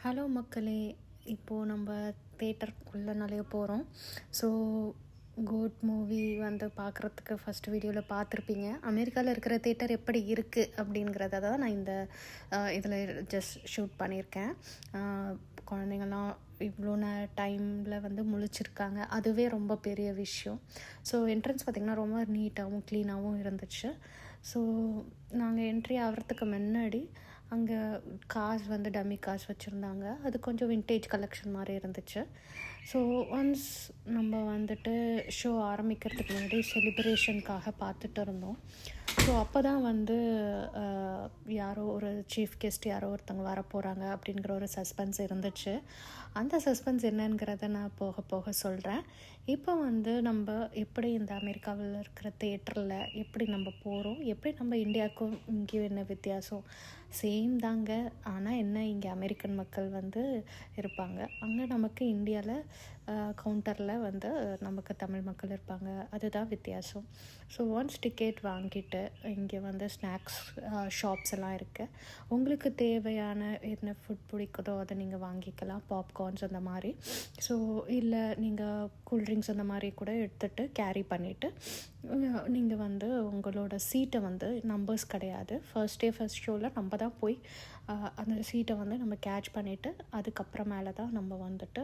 Hello மக்களே, இப்போது நம்ம தேட்டருக்குள்ளே நுழைய போகிறோம். ஸோ கோட் மூவி வந்து பார்க்குறதுக்கு ஃபஸ்ட் வீடியோவில் பார்த்துருப்பீங்க. அமெரிக்காவில் இருக்கிற தேட்டர் எப்படி இருக்குது அப்படிங்கிறத தான் நான் இந்த இதில் ஜஸ்ட் ஷூட் பண்ணியிருக்கேன். குழந்தைங்கள்லாம் இவ்வளோ டைமில் வந்து முழிச்சிருக்காங்க, அதுவே ரொம்ப பெரிய விஷயம். ஸோ என்ட்ரன்ஸ் பார்த்திங்கன்னா ரொம்ப நீட்டாகவும் க்ளீனாகவும் இருந்துச்சு. ஸோ நாங்கள் என்ட்ரி ஆகிறதுக்கு முன்னாடி அங்கே கார்ஸ் வந்து டம்மி கார்ஸ் வச்சுருந்தாங்க. அது கொஞ்சம் வின்டேஜ் கலெக்ஷன் மாதிரி இருந்துச்சு. ஸோ ஒன்ஸ் நம்ம வந்துட்டு ஷோ ஆரம்பிக்கிறதுக்கு முன்னாடி செலிப்ரேஷனுக்காக பார்த்துட்டு இருந்தோம். ஸோ அப்போ தான் வந்து யாரோ ஒரு சீஃப் கெஸ்ட் யாரோ ஒருத்தவங்க வரப்போகிறாங்க அப்படிங்கிற ஒரு சஸ்பென்ஸ் இருந்துச்சு. அந்த சஸ்பென்ஸ் என்னங்கிறத நான் போக போக சொல்கிறேன். இப்போ வந்து நம்ம எப்படி இந்த அமெரிக்காவில் இருக்கிற தேட்டரில் எப்படி நம்ம போகிறோம், எப்படி நம்ம இந்தியாவுக்கும் இங்கேயும் என்ன வித்தியாசம், சேம் தாங்க. ஆனால் என்ன, இங்கே அமெரிக்கன் மக்கள் வந்து இருப்பாங்க, அங்கே நமக்கு இந்தியாவில் கவுண்டரில் வந்து நமக்கு தமிழ் மக்கள் இருப்பாங்க, அதுதான் வித்தியாசம். ஸோ ஒன்ஸ் டிக்கெட் வாங்கிட்டு இங்கே வந்து ஸ்நாக்ஸ் ஷாப்ஸ் எல்லாம் இருக்குது. உங்களுக்கு தேவையான என்ன ஃபுட் பிடிக்குதோ அதை நீங்கள் வாங்கிக்கலாம், பாப்கார்ன்ஸ் அந்த மாதிரி. ஸோ இல்லை நீங்கள் கூல்ட்ரிங்க்ஸ் அந்த மாதிரி கூட எடுத்துகிட்டு கேரி பண்ணிவிட்டு நீங்கள் வந்து உங்களோட சீட்டை வந்து நம்பர்ஸ் கிடையாது, ஃபர்ஸ்ட் டே ஃபர்ஸ்ட் ஷோவில் நம்ம தான் போய் அந்த சீட்டை வந்து நம்ம கேட்ச் பண்ணிவிட்டு அதுக்கப்புறமேல தான் நம்ம வந்துட்டு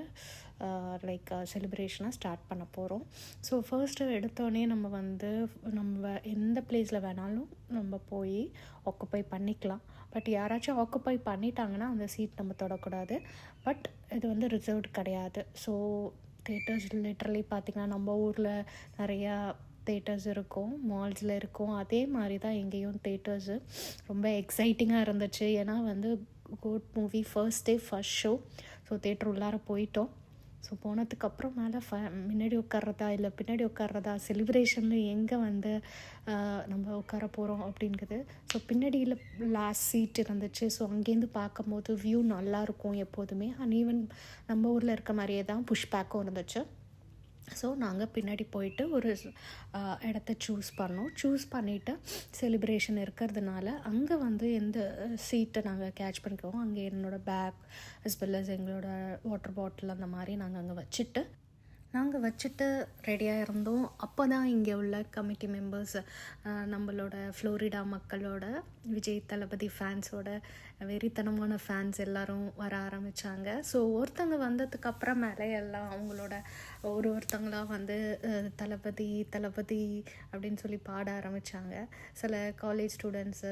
லைக் செலிப்ரேஷனாக ஸ்டார்ட் பண்ண போகிறோம். ஸோ ஃபர்ஸ்ட்டு எடுத்தோடனே நம்ம எந்த பிளேஸில் வேணாலும் நம்ம போய் ஆக்குப்பை பண்ணிக்கலாம். பட் யாராச்சும் ஆக்குப்பை பண்ணிட்டாங்கன்னா அந்த சீட் நம்ம தொடக்கூடாது. பட் இது வந்து ரிசர்வ்டு கிடையாது. ஸோ தேட்டர்ஸ் லிட்ரலி பார்த்திங்கன்னா நம்ம ஊரில் நிறையா தேட்டர்ஸ் இருக்கும், மால்ஸில் இருக்கும், அதே மாதிரி தான் எங்கேயும் தேட்டர்ஸு ரொம்ப எக்ஸைட்டிங்காக இருந்துச்சு. ஏன்னா வந்து code movie first day first show. So theatre உள்ளார போயிட்டோம். ஸோ போனதுக்கப்புறம் மேலே முன்னாடி உட்கார்றதா இல்லை பின்னாடி உட்கார்றதா, செலிப்ரேஷனில் எங்கே வந்து நம்ம உட்கார போகிறோம் அப்படிங்கிறது. ஸோ பின்னாடியில் லாஸ்ட் சீட் இருந்துச்சு. ஸோ அங்கேருந்து பார்க்கும்போது வியூ நல்லாயிருக்கும் எப்போதுமே. அண்ட் ஈவன் நம்ம ஊரில் இருக்க மாதிரியே தான் புஷ் பேக்கும் இருந்துச்சு. ஸோ நாங்கள் பின்னாடி போயிட்டு ஒரு இடத்த சூஸ் பண்ணிவிட்டு செலிப்ரேஷன் இருக்கிறதுனால அங்கே வந்து எந்த சீட்டை நாங்கள் கேட்ச் பண்ணிக்குவோம், அங்கே என்னோடய பேக் அஸ் வெல் அஸ் எங்களோட வாட்டர் பாட்டில் அந்த மாதிரி நாங்கள் அங்கே வச்சுட்டு ரெடியாக இருந்தோம். அப்போ தான் இங்கே உள்ள கமிட்டி மெம்பர்ஸ், நம்மளோட ஃப்ளோரிடா மக்களோட விஜய் தளபதி ஃபேன்ஸோட வெறித்தனமான ஃபேன்ஸ் எல்லோரும் வர ஆரம்பித்தாங்க. ஸோ ஒருத்தங்க வந்ததுக்கப்புறம் மேலே எல்லாம் அவங்களோட ஒருத்தங்களாக வந்து தளபதி தளபதி அப்படின்னு சொல்லி பாட ஆரம்பித்தாங்க. சில காலேஜ் ஸ்டூடெண்ட்ஸு,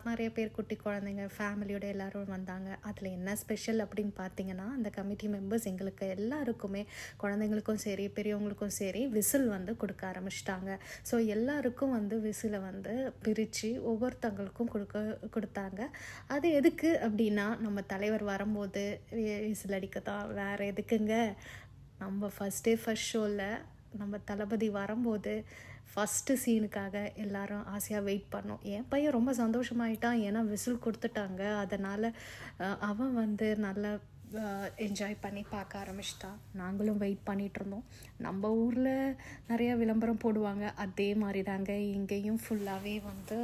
நிறைய பேர் குட்டி குழந்தைங்க ஃபேமிலியோட எல்லோரும் வந்தாங்க. அதில் என்ன ஸ்பெஷல் அப்படின்னு பார்த்தீங்கன்னா, அந்த கமிட்டி மெம்பர்ஸ் எங்களுக்கு எல்லாருக்குமே, குழந்தைங்களுக்கும் சரி பெரியவங்களுக்கும் சரி, விசில் வந்து கொடுக்க ஆரம்பிச்சிட்டாங்க. ஸோ எல்லாருக்கும் வந்து விசிலை வந்து பிரித்து ஒவ்வொருத்தங்களுக்கும் கொடுத்தாங்க. அது எதுக்கு அப்படின்னா, நம்ம தலைவர் வரும்போது விசில் அடிக்க தான், வேறு எதுக்குங்க. நம்ம ஃபஸ்ட் டே ஃபஸ்ட் ஷோவில் நம்ம தளபதி வரும்போது ஃபஸ்ட்டு சீனுக்காக எல்லோரும் ஆசையாக வெயிட் பண்ணோம். என் பையன் ரொம்ப சந்தோஷமாயிட்டான், ஏன்னா விசில் கொடுத்துட்டாங்க. அதனால் அவன் வந்து நல்லா என்ஜாய் பண்ணி பார்க்க ஆரம்பிச்சிட்டான். நாங்களும் வெயிட் பண்ணிகிட்ருந்தோம். நம்ம ஊரில் நிறையா விளம்பரம் போடுவாங்க, அதே மாதிரி தாங்க இங்கேயும் ஃபுல்லாகவே வந்து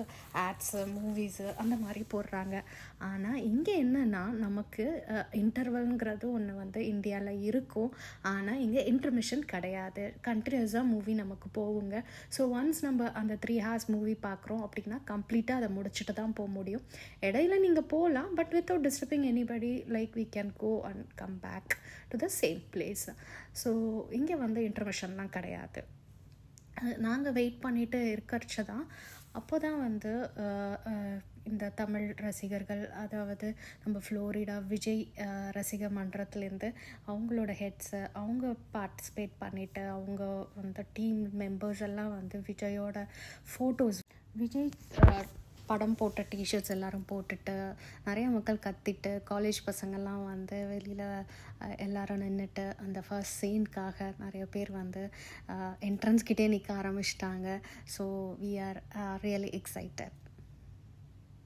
ஆட்ஸு மூவிஸு அந்த மாதிரி போடுறாங்க. ஆனால் இங்கே என்னென்னா, நமக்கு இன்டர்வல்ங்கிறது ஒன்று வந்து இந்தியாவில் இருக்கும். ஆனால் இங்கே இன்டர்மிஷன் கிடையாது, கண்டினியூஸாக மூவி நமக்கு போகுங்க. ஸோ ஒன்ஸ் நம்ம அந்த 3 hours மூவி பார்க்குறோம் அப்படின்னா கம்ப்ளீட்டாக அதை முடிச்சுட்டு தான் போக முடியும். இடையில நீங்கள் போகலாம், but without disturbing anybody, like we can go and come back to the same place. So இங்கே வந்து இன்டர்மிஷன்லாம் கிடையாது. நாங்கள் வெயிட் பண்ணிவிட்டு இருக்கிறச்சு தான் அப்போ தான் வந்து இந்த தமிழ் ரசிகர்கள், அதாவது நம்ம ஃப்ளோரிடா விஜய் ரசிக மன்றத்துலேருந்து அவங்களோட ஹெட்ஸை அவங்க பார்ட்டிசிபேட் பண்ணிவிட்டு, அவங்க அந்த டீம் மெம்பர்ஸ் எல்லாம் வந்து விஜயோட ஃபோட்டோஸ், விஜய் படம் போட்ட டிஷர்ட்ஸ் எல்லோரும் போட்டுட்டு நிறைய மக்கள் கத்திட்டு, காலேஜ் பசங்கள்லாம் வந்து வெளியில் எல்லோரும் நின்றுட்டு அந்த ஃபர்ஸ்ட் சீனுக்காக நிறைய பேர் வந்து என்ட்ரன்ஸ்கிட்டே நிற்க ஆரம்பிச்சிட்டாங்க. So we are really excited.